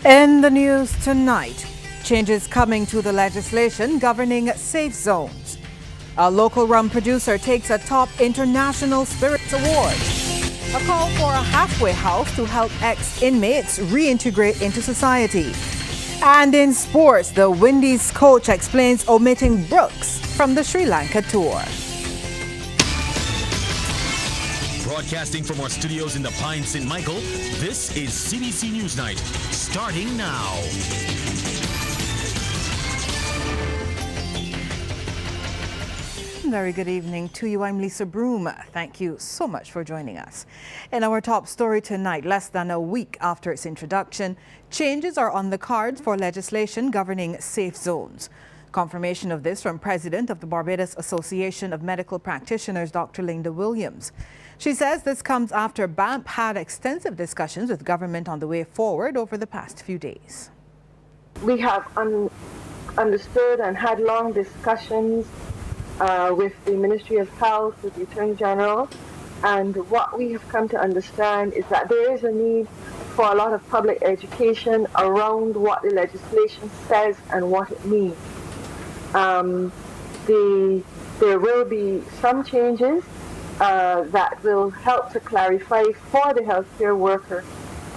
In the news tonight, changes coming to the legislation governing safe zones. A local rum producer takes a top international spirits award. A call for a halfway house to help ex-inmates reintegrate into society. And in sports, the Windies coach explains omitting Brooks from the Sri Lanka tour. Broadcasting from our studios in the Pine St. Michael, this is CBC NewsNight, starting now. Very good evening to you. I'm Lisa Broom. Thank you so much for joining us. In our top story tonight, less than a week after its introduction, changes are on the cards for legislation governing safe zones. Confirmation of this from President of the Barbados Association of Medical Practitioners, Dr. Linda Williams. She says this comes after BAMP had extensive discussions with government on the way forward over the past few days. We have understood and had long discussions with the Ministry of Health, with the Attorney General, and what we have come to understand is that there is a need for a lot of public education around what the legislation says and what it means. There will be some changes that will help to clarify for the healthcare worker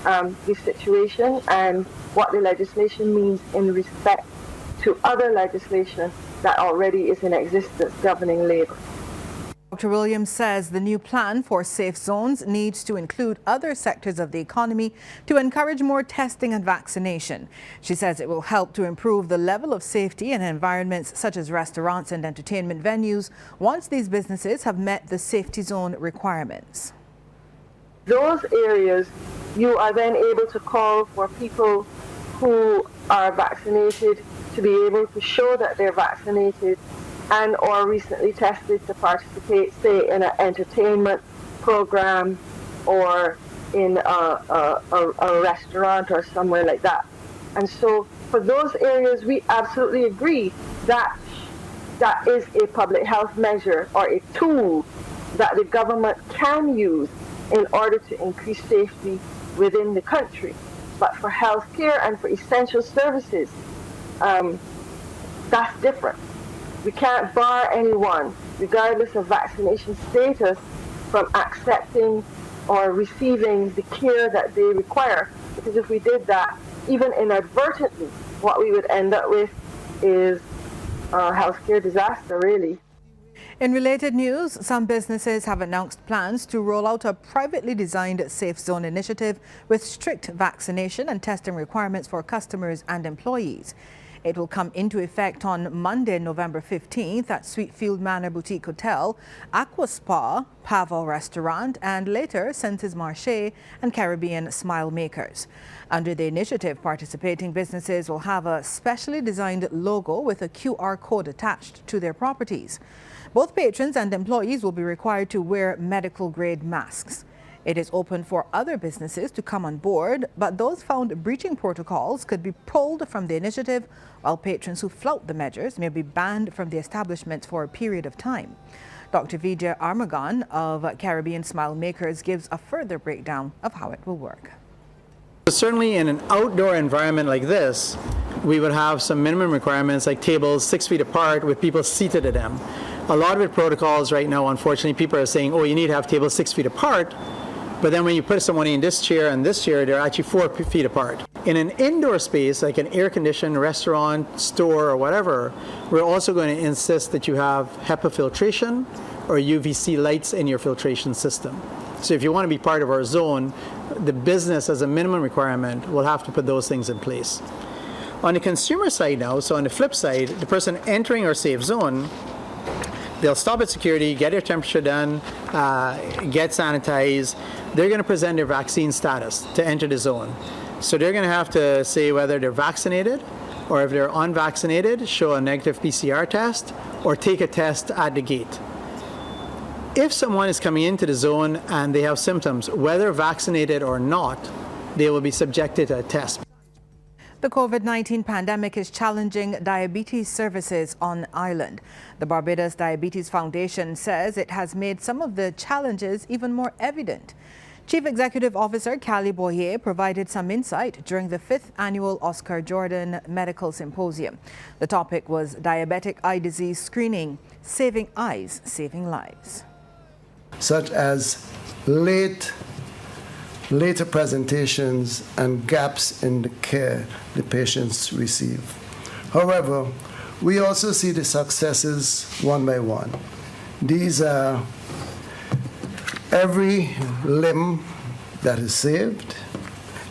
the situation and what the legislation means in respect to other legislation that already is in existence governing labor. Dr. Williams says the new plan for safe zones needs to include other sectors of the economy to encourage more testing and vaccination. She says it will help to improve the level of safety in environments such as restaurants and entertainment venues once these businesses have met the safety zone requirements. Those areas, you are then able to call for people who are vaccinated to be able to show that they're vaccinated and or recently tested to participate, say, in an entertainment program or in a restaurant or somewhere like that. And so for those areas, we absolutely agree that that is a public health measure or a tool that the government can use in order to increase safety within the country. But for healthcare and for essential services, that's different. We can't bar anyone, regardless of vaccination status, from accepting or receiving the care that they require. Because if we did that, even inadvertently, what we would end up with is a healthcare disaster, really. In related news, some businesses have announced plans to roll out a privately designed safe zone initiative with strict vaccination and testing requirements for customers and employees. It will come into effect on Monday, November 15th at Sweetfield Manor Boutique Hotel, Aqua Spa, Pavel Restaurant, and later Senses Marché and Caribbean Smile Makers. Under the initiative, participating businesses will have a specially designed logo with a QR code attached to their properties. Both patrons and employees will be required to wear medical-grade masks. It is open for other businesses to come on board, but those found breaching protocols could be pulled from the initiative, while patrons who flout the measures may be banned from the establishment for a period of time. Dr. Vijay Armagan of Caribbean Smile Makers gives a further breakdown of how it will work. Certainly in an outdoor environment like this, we would have some minimum requirements like tables 6 feet apart with people seated at them. A lot of the protocols right now, unfortunately, people are saying, oh, you need to have tables 6 feet apart. But then when you put someone in this chair and this chair, they're actually 4 feet apart. In an indoor space, like an air-conditioned restaurant, store, or whatever, we're also going to insist that you have HEPA filtration or UVC lights in your filtration system. So if you want to be part of our zone, the business as a minimum requirement will have to put those things in place. On the consumer side now, so on the flip side, the person entering our safe zone, they'll stop at security, get their temperature done, get sanitized. They're going to present their vaccine status to enter the zone. So they're going to have to say whether they're vaccinated or if they're unvaccinated, show a negative PCR test or take a test at the gate. If someone is coming into the zone and they have symptoms, whether vaccinated or not, they will be subjected to a test. The COVID-19 pandemic is challenging diabetes services on island. The Barbados Diabetes Foundation says it has made some of the challenges even more evident. Chief Executive Officer Callie Boyer provided some insight during the 5th annual Oscar Jordan Medical Symposium. The topic was diabetic eye disease screening, saving eyes, saving lives. Such as later presentations and gaps in the care the patients receive. However, we also see the successes one by one. These are every limb that is saved,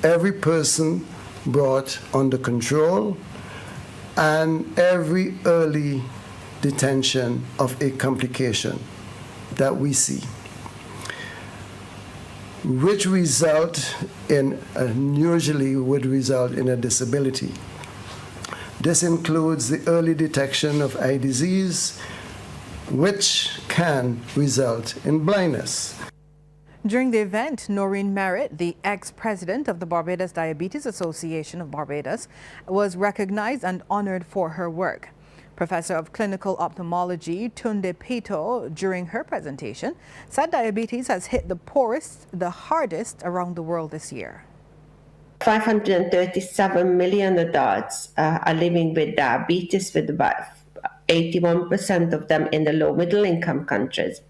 every person brought under control, and every early detection of a complication that we see, which usually would result in a disability. This includes the early detection of eye disease, which can result in blindness. During the event, Noreen Merritt, the ex-president of the Barbados Diabetes Association of Barbados, was recognized and honored for her work. Professor of Clinical Ophthalmology Tunde Peto, during her presentation, said diabetes has hit the poorest, the hardest around the world this year. 537 million adults are living with diabetes, with about 81% of them in the low-middle income countries.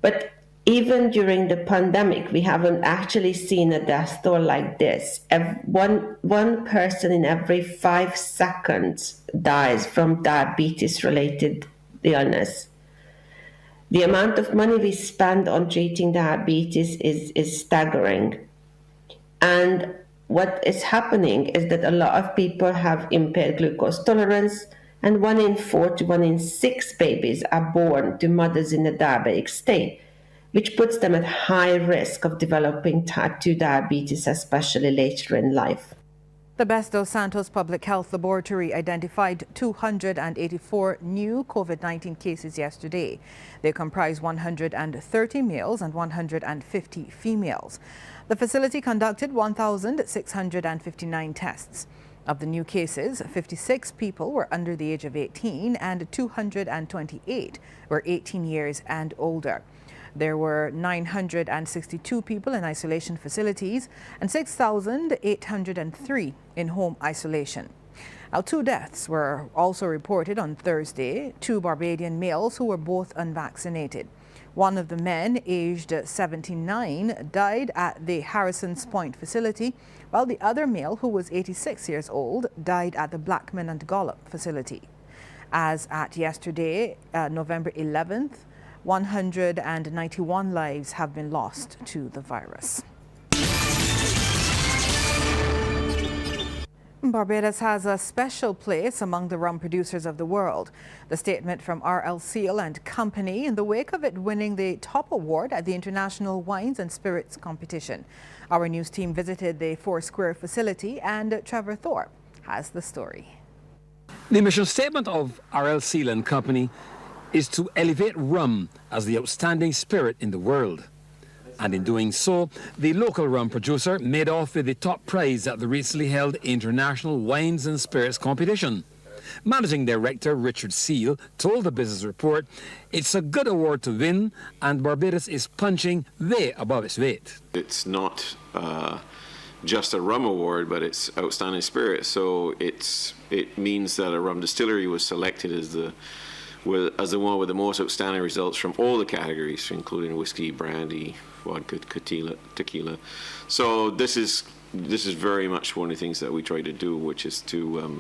But even during the pandemic, we haven't actually seen a death toll like this. One person in every 5 seconds dies from diabetes-related illness. The amount of money we spend on treating diabetes is staggering. And what is happening is that a lot of people have impaired glucose tolerance, and 1 in 4 to 1 in 6 babies are born to mothers in a diabetic state, which puts them at high risk of developing type 2 diabetes, especially later in life. The Best dos Santos Public Health Laboratory identified 284 new COVID-19 cases yesterday. They comprise 130 males and 150 females. The facility conducted 1,659 tests. Of the new cases, 56 people were under the age of 18 and 228 were 18 years and older. There were 962 people in isolation facilities and 6,803 in home isolation. Now, 2 deaths were also reported on Thursday, 2 Barbadian males who were both unvaccinated. One of the men, aged 79, died at the Harrison's Point facility, while the other male, who was 86 years old, died at the Blackman and Gollop facility. As at yesterday, November 11th, 191 lives have been lost to the virus. Barbados has a special place among the rum producers of the world. The statement from R.L. Seal and Company in the wake of it winning the top award at the International Wines and Spirits competition. Our news team visited the Foursquare facility, and Trevor Thorpe has the story. The mission statement of R.L. Seal and Company is to elevate rum as the outstanding spirit in the world. And in doing so, the local rum producer made off with the top prize at the recently held International Wines and Spirits competition. Managing Director Richard Seal told the Business Report, "It's a good award to win, and Barbados is punching way above its weight." It's not just a rum award, but it's outstanding spirit. So it means that a rum distillery was selected as the one with the most outstanding results from all the categories, including whiskey, brandy, vodka, tequila. So this is very much one of the things that we try to do, which is to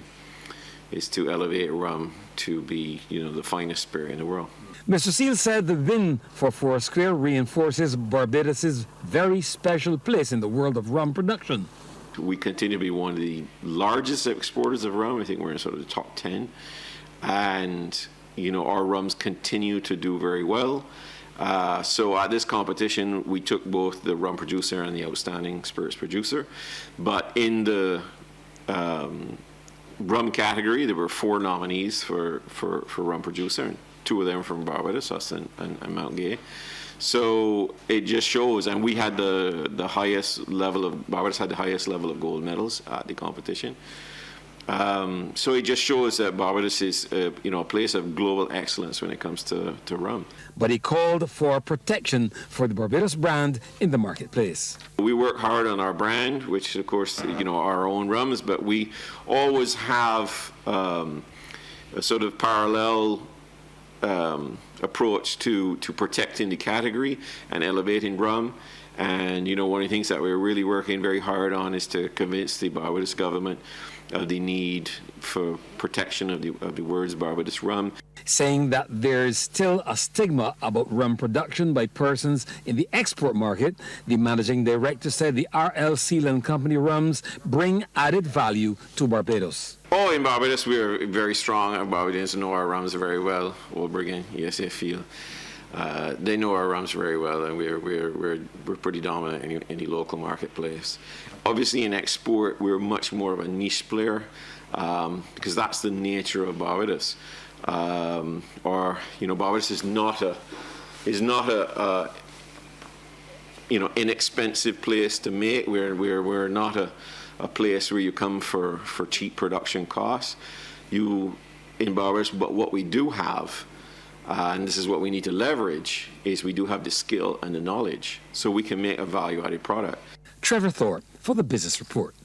elevate rum to be, the finest spirit in the world. Mr. Seal said the win for Foursquare reinforces Barbados' very special place in the world of rum production. We continue to be one of the largest exporters of rum. I think we're in sort of the top 10, and our rums continue to do very well. So at this competition, we took both the rum producer and the outstanding spirits producer. But in the rum category, there were 4 nominees for rum producer, and 2 of them from Barbados, us and Mount Gay. So it just shows, and we had the highest level of, Barbados had the highest level of gold medals at the competition. So it just shows that Barbados is, a place of global excellence when it comes to rum. But he called for protection for the Barbados brand in the marketplace. We work hard on our brand, which of course, our own rums, but we always have a sort of parallel approach to protecting the category and elevating rum. And, one of the things that we're really working very hard on is to convince the Barbados government of the need for protection of the words Barbados rum. Saying that there's still a stigma about rum production by persons in the export market, the managing director said the R.L. Sealand Company rums bring added value to Barbados. Oh, in Barbados, we're very strong. Our Barbadians know our rums very well. Obergen, ESA Field. They know our rums very well, and we're pretty dominant in the local marketplace. Obviously, in export, we're much more of a niche player because that's the nature of Barbados. Barbados is not a inexpensive place to make. We're not a place where you come for cheap production costs. In Barbados, but what we do have. And this is what we need to leverage, is we do have the skill and the knowledge, so we can make a value-added product. Trevor Thorpe for the Business Report.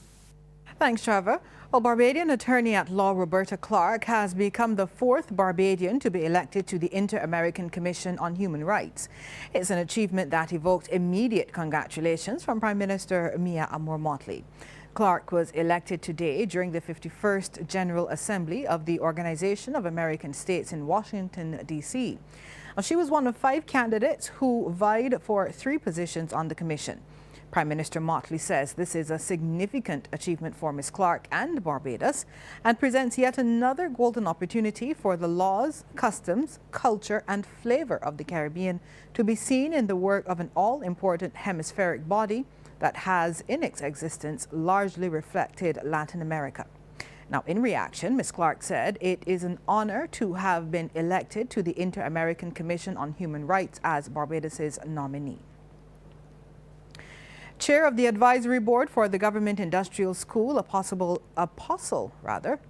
Thanks, Trevor. Well, Barbadian attorney at law Roberta Clark has become the 4th Barbadian to be elected to the Inter-American Commission on Human Rights. It's an achievement that evoked immediate congratulations from Prime Minister Mia Motley. Clark was elected today during the 51st General Assembly of the Organization of American States in Washington, D.C. She was one of 5 candidates who vied for 3 positions on the commission. Prime Minister Motley says this is a significant achievement for Ms. Clark and Barbados and presents yet another golden opportunity for the laws, customs, culture and flavor of the Caribbean to be seen in the work of an all-important hemispheric body that has, in its existence, largely reflected Latin America. Now, in reaction, Ms. Clark said it is an honor to have been elected to the Inter-American Commission on Human Rights as Barbados's nominee. Chair of the Advisory Board for the Government Industrial School, Apostle,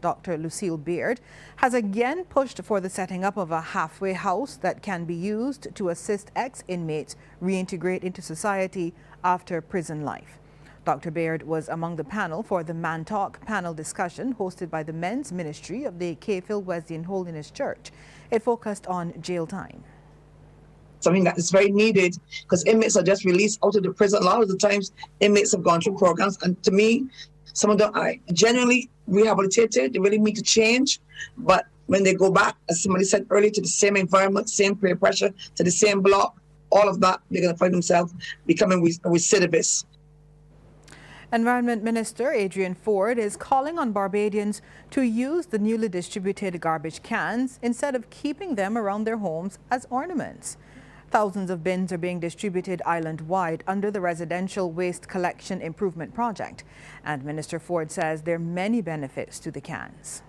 Dr. Lucille Beard, has again pushed for the setting up of a halfway house that can be used to assist ex-inmates reintegrate into society after prison life. Dr. Beard was among the panel for the Man Talk panel discussion hosted by the Men's Ministry of the Cayfield Wesleyan Holiness Church. It focused on jail time. Something that is very needed because inmates are just released out of the prison. A lot of the times inmates have gone through programs, and to me, some of them are genuinely rehabilitated. They really need to change, but when they go back, as somebody said earlier, to the same environment, same peer pressure, to the same block, all of that, they're going to find themselves becoming recidivists. Environment Minister Adrian Ford is calling on Barbadians to use the newly distributed garbage cans instead of keeping them around their homes as ornaments. Thousands of bins are being distributed island-wide under the Residential Waste Collection Improvement Project. And Minister Ford says there are many benefits to the cans.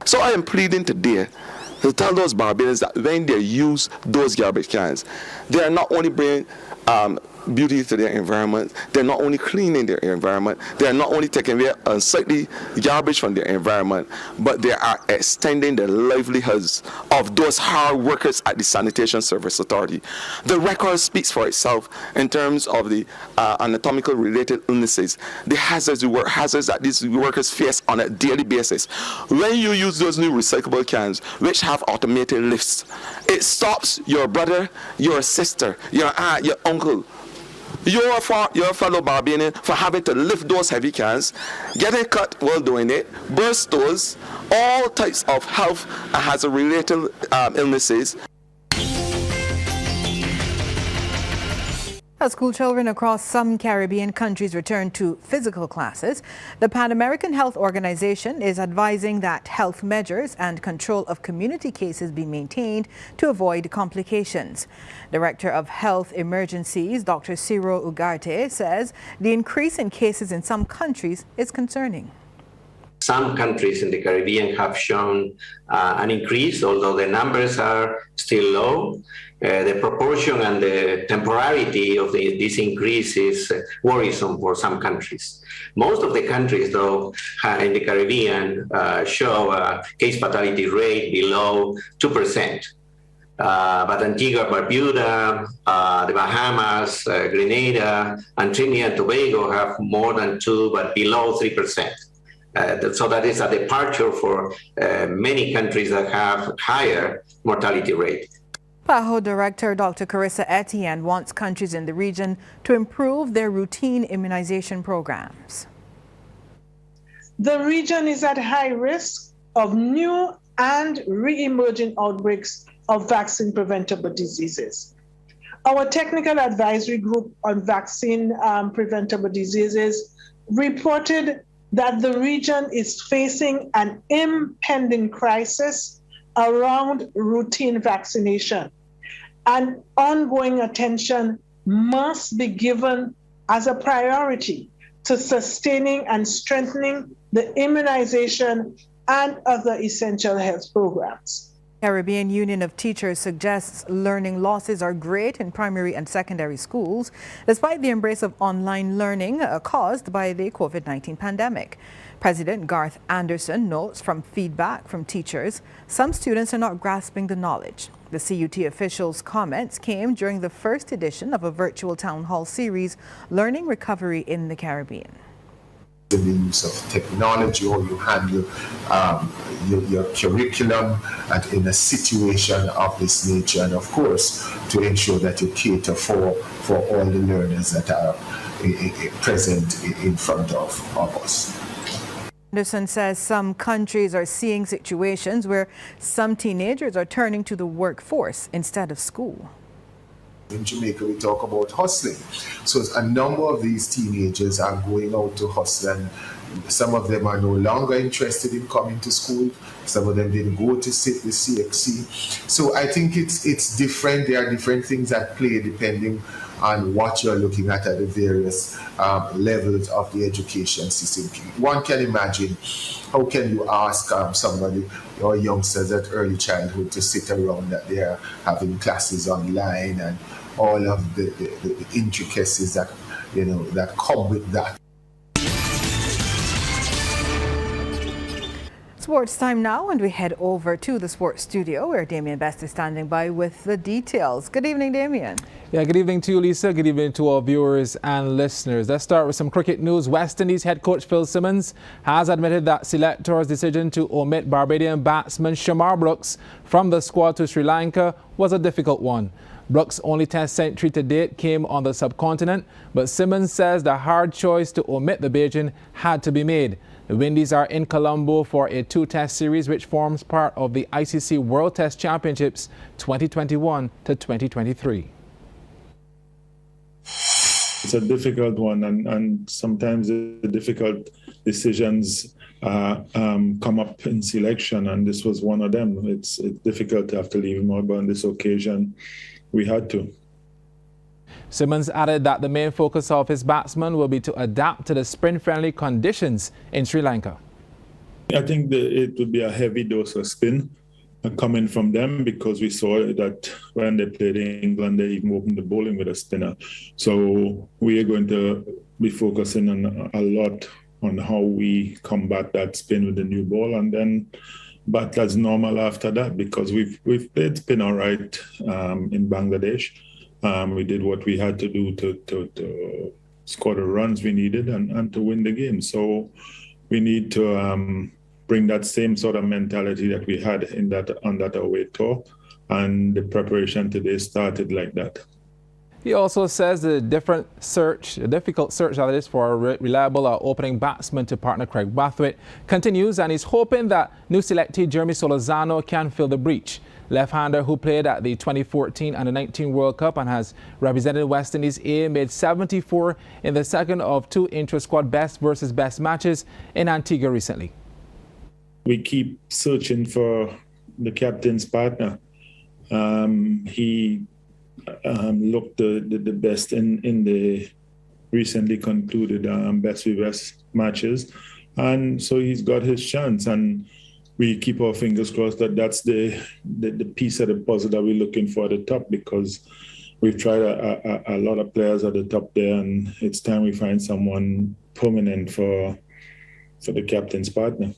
So I am pleading today to tell those Barbadians that when they use those garbage cans, they are not only bringing beauty to their environment, they're not only cleaning their environment, they're not only taking away unsightly garbage from their environment, but they are extending the livelihoods of those hard workers at the Sanitation Service Authority. The record speaks for itself in terms of the anatomical related illnesses, the hazards that these workers face on a daily basis. When you use those new recyclable cans, which have automated lifts, it stops your brother, your sister, your aunt, your uncle, your fellow Barbadian for having to lift those heavy cans, getting cut while doing it, burst those, all types of health and hazard-related illnesses. As school children across some Caribbean countries return to physical classes, the Pan American Health Organization is advising that health measures and control of community cases be maintained to avoid complications. Director of Health Emergencies, Dr. Ciro Ugarte, says the increase in cases in some countries is concerning. Some countries in the Caribbean have shown an increase, although the numbers are still low. the proportion and the temporality of this increase is worrisome for some countries. Most of the countries, though, in the Caribbean show a case fatality rate below 2%. But Antigua, Barbuda, the Bahamas, Grenada, and Trinidad and Tobago have more than 2, but below 3%. So that is a departure for many countries that have higher mortality rate. PAHO Director Dr. Carissa Etienne wants countries in the region to improve their routine immunization programs. The region is at high risk of new and re-emerging outbreaks of vaccine-preventable diseases. Our Technical Advisory Group on Vaccine-Preventable Diseases reported that the region is facing an impending crisis around routine vaccination, and ongoing attention must be given as a priority to sustaining and strengthening the immunization and other essential health programs. Caribbean Union of Teachers suggests learning losses are great in primary and secondary schools, despite the embrace of online learning caused by the COVID-19 pandemic. President Garth Anderson notes from feedback from teachers, some students are not grasping the knowledge. The CUT officials' comments came during the first edition of a virtual town hall series, Learning Recovery in the Caribbean. The use of technology, or you handle your curriculum and in a situation of this nature, and of course to ensure that you cater for all the learners that are present in front of us. Anderson says some countries are seeing situations where some teenagers are turning to the workforce instead of school. In Jamaica, we talk about hustling. So a number of these teenagers are going out to hustle, and some of them are no longer interested in coming to school. Some of them didn't go to sit with CXC. So I think it's different. There are different things at play depending on what you're looking at the various levels of the education system. One can imagine, how can you ask somebody or youngsters at early childhood to sit around that they're having classes online and all of the intricacies that that come with that. Sports time now, and we head over to the sports studio where Damien Best is standing by with the details. Good evening, Damien. Yeah, good evening to you, Lisa. Good evening to our viewers and listeners. Let's start with some cricket news. West Indies head coach Phil Simmons has admitted that selectors' decision to omit Barbadian batsman Shamar Brooks from the squad to Sri Lanka was a difficult one. Brooks' only Test century to date came on the subcontinent, but Simmons says the hard choice to omit the Bajan had to be made. The Windies are in Colombo for a 2-test series which forms part of the ICC World Test Championships 2021 to 2023. It's a difficult one, and sometimes the difficult decisions come up in selection, and this was one of them. It's difficult to have to leave him out, but on this occasion, we had to. Simmons added that the main focus of his batsmen will be to adapt to the spin-friendly conditions in Sri Lanka. I think it would be a heavy dose of spin coming from them, because we saw that when they played in England, they even opened the bowling with a spinner. So we are going to be focusing on a lot on how we combat that spin with the new ball, and then bat as normal after that, because we've played spin all right in Bangladesh. We did what we had to do to score the runs we needed and to win the game. So we need to bring that same sort of mentality that we had on that away tour, and the preparation today started like that. He also says the difficult search that it is for a reliable opening batsman to partner Craig Brathwaite continues, and he's hoping that new selectee Jeremy Solozano can fill the breach. Left-hander who played at the 2014 Under-19 World Cup and has represented West Indies A made 74 in the second of 2 intra-squad best versus best matches in Antigua recently. We keep searching for the captain's partner. He looked the best in the recently concluded best v best matches, and so he's got his chance, and we keep our fingers crossed that that's the piece of the puzzle that we're looking for at the top, because we've tried a lot of players at the top there, and it's time we find someone permanent for the captain's partner.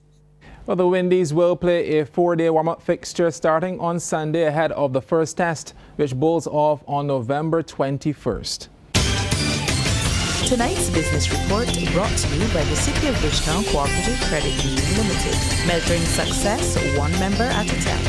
Well, the Windies will play a 4-day warm-up fixture starting on Sunday ahead of the first test, which bowls off on November 21st. Tonight's business report brought to you by the City of Bridgetown Cooperative Credit Union Limited, measuring success one member at a time.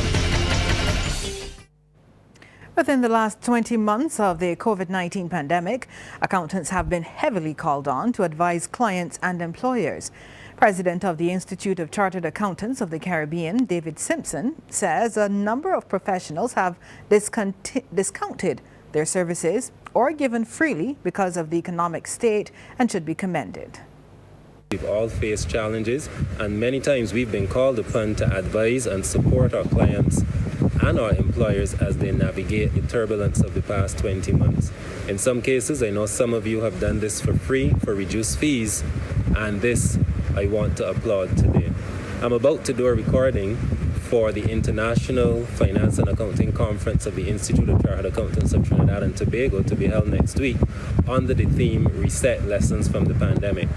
Within the last 20 months of the COVID-19 pandemic, accountants have been heavily called on to advise clients and employers. President of the Institute of Chartered Accountants of the Caribbean, David Simpson, says a number of professionals have discounted their services or given freely because of the economic state and should be commended. We've all faced challenges, and many times we've been called upon to advise and support our clients and our employers as they navigate the turbulence of the past 20 months. In some cases, I know some of you have done this for free, for reduced fees, and this I want to applaud today. I'm about to do a recording for the International Finance and Accounting Conference of the Institute of Chartered Accountants of Trinidad and Tobago to be held next week under the theme Reset Lessons from the Pandemic.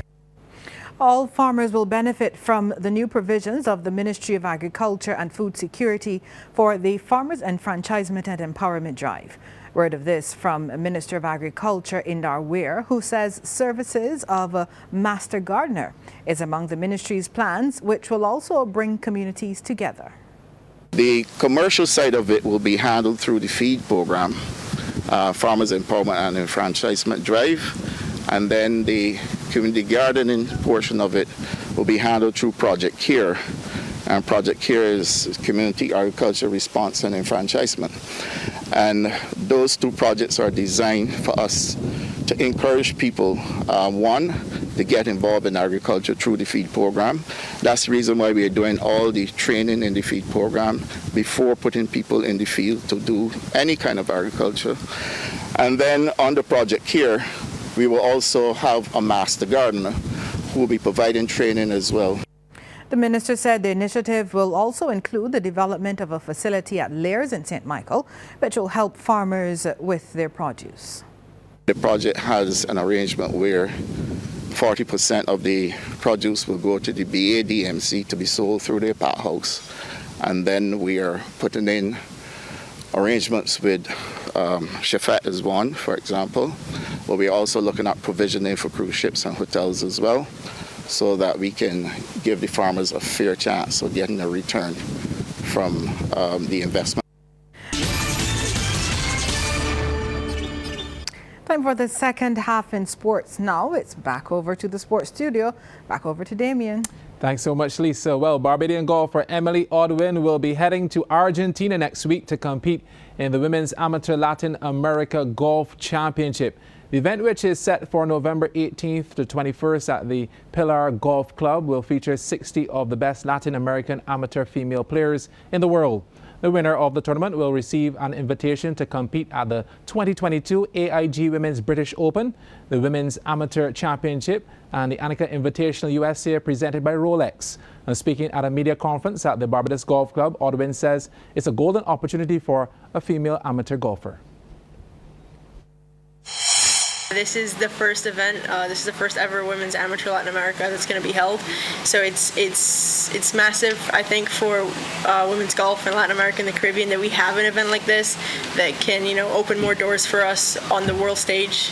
All farmers will benefit from the new provisions of the Ministry of Agriculture and Food Security for the Farmers Enfranchisement and Empowerment Drive. Word of this from Minister of Agriculture Indar Weir, who says services of a master gardener is among the ministry's plans, which will also bring communities together. The commercial side of it will be handled through the feed program, Farmers Empowerment and Enfranchisement Drive, and then the community gardening portion of it will be handled through Project CARE. And Project CARE is Community Agriculture Response and Enfranchisement. And those two projects are designed for us to encourage people, one, to get involved in agriculture through the feed program. That's the reason why we are doing all the training in the feed program before putting people in the field to do any kind of agriculture. And then under Project CARE, we will also have a master gardener who will be providing training as well. The minister said the initiative will also include the development of a facility at Lairs in St. Michael, which will help farmers with their produce. The project has an arrangement where 40% of the produce will go to the BADMC to be sold through their pack house. And then we are putting in arrangements with Chefette is one, for example, but we're also looking at provisioning for cruise ships and hotels as well, so that we can give the farmers a fair chance of getting a return from the investment. Time for the second half in sports now. It's back over to the sports studio. Back over to Damien. Thanks so much, Lisa. Well, Barbadian golfer Emily Odwin will be heading to Argentina next week to compete in the Women's Amateur Latin America Golf Championship. The event, which is set for November 18th to 21st at the Pilar Golf Club, will feature 60 of the best Latin American amateur female players in the world. The winner of the tournament will receive an invitation to compete at the 2022 AIG Women's British Open, the Women's Amateur Championship, and the Annika Invitational USA presented by Rolex. And speaking at a media conference at the Barbados Golf Club, Odwin says it's a golden opportunity for a female amateur golfer. This is the first event. This is the first ever Women's Amateur Latin America that's going to be held. So it's massive, I think, for women's golf in Latin America and the Caribbean that we have an event like this that can, open more doors for us on the world stage.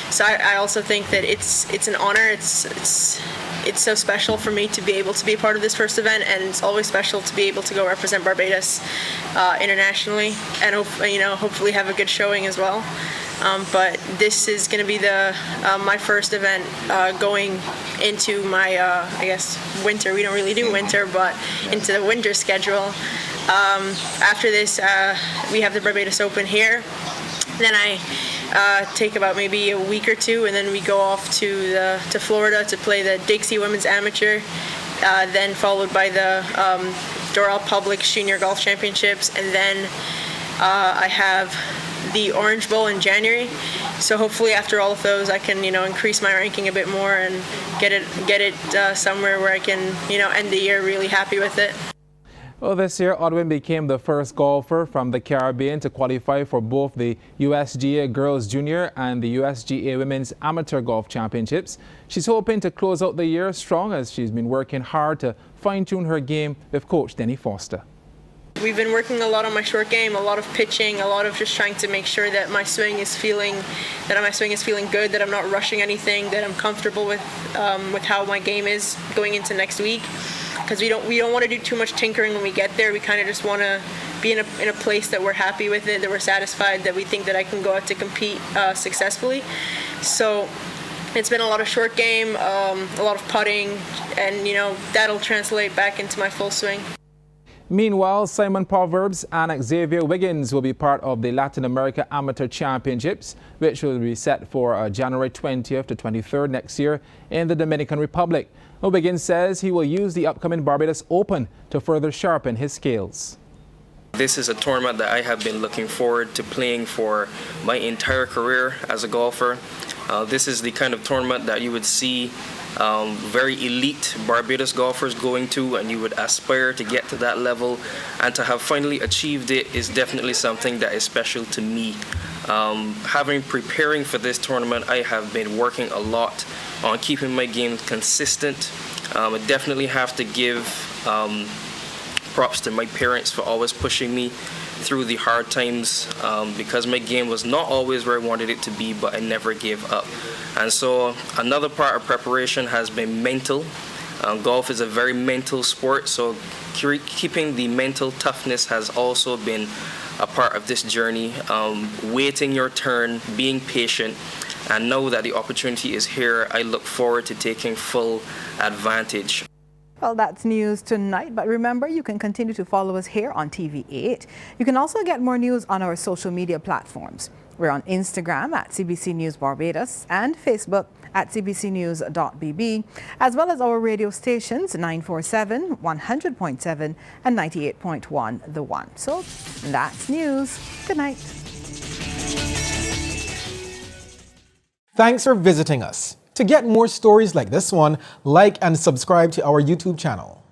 So I also think that it's an honor. It's so special for me to be able to be a part of this first event, and it's always special to be able to go represent Barbados internationally, and hopefully have a good showing as well. But this is going to be my first event going into my winter. We don't really do winter, but into the winter schedule. After this, we have the Barbados Open here. Then I take about maybe a week or two, and then we go off to Florida to play the Dixie Women's Amateur, then followed by the Doral Public Junior Golf Championships, and then I have the Orange Bowl in January, So hopefully after all of those, I can, increase my ranking a bit more and get it somewhere where I can, end the year really happy with it. Well, this year, Odwin became the first golfer from the Caribbean to qualify for both the USGA Girls Junior and the USGA Women's Amateur Golf Championships. She's hoping to close out the year strong as she's been working hard to fine-tune her game with coach Denny Foster. We've been working a lot on my short game, a lot of pitching, a lot of just trying to make sure that my swing is feeling good, that I'm not rushing anything, that I'm comfortable with how my game is going into next week. Because we don't want to do too much tinkering when we get there. We kind of just want to be in a place that we're happy with it, that we're satisfied, that we think that I can go out to compete successfully. So it's been a lot of short game, a lot of putting, and that'll translate back into my full swing. Meanwhile, Simon Proverbs and Xavier Wiggins will be part of the Latin America Amateur Championships, which will be set for January 20th to 23rd next year in the Dominican Republic. Wiggins says he will use the upcoming Barbados Open to further sharpen his skills. This is a tournament that I have been looking forward to playing for my entire career as a golfer. This is the kind of tournament that you would see very elite Barbados golfers going to, and you would aspire to get to that level, and to have finally achieved it is definitely something that is special to me. Preparing for this tournament, I have been working a lot on keeping my game consistent. I definitely have to give props to my parents for always pushing me through the hard times, because my game was not always where I wanted it to be, but I never gave up. And so another part of preparation has been mental. Golf is a very mental sport, so keeping the mental toughness has also been a part of this journey. Waiting your turn, being patient, and know that the opportunity is here. I look forward to taking full advantage. Well, that's news tonight, but remember, you can continue to follow us here on TV8. You can also get more news on our social media platforms. We're on Instagram at CBC News Barbados and Facebook at cbcnews.bb, as well as our radio stations 947, 100.7 and 98.1 The One. So that's news. Good night. Thanks for visiting us. To get more stories like this one, like and subscribe to our YouTube channel.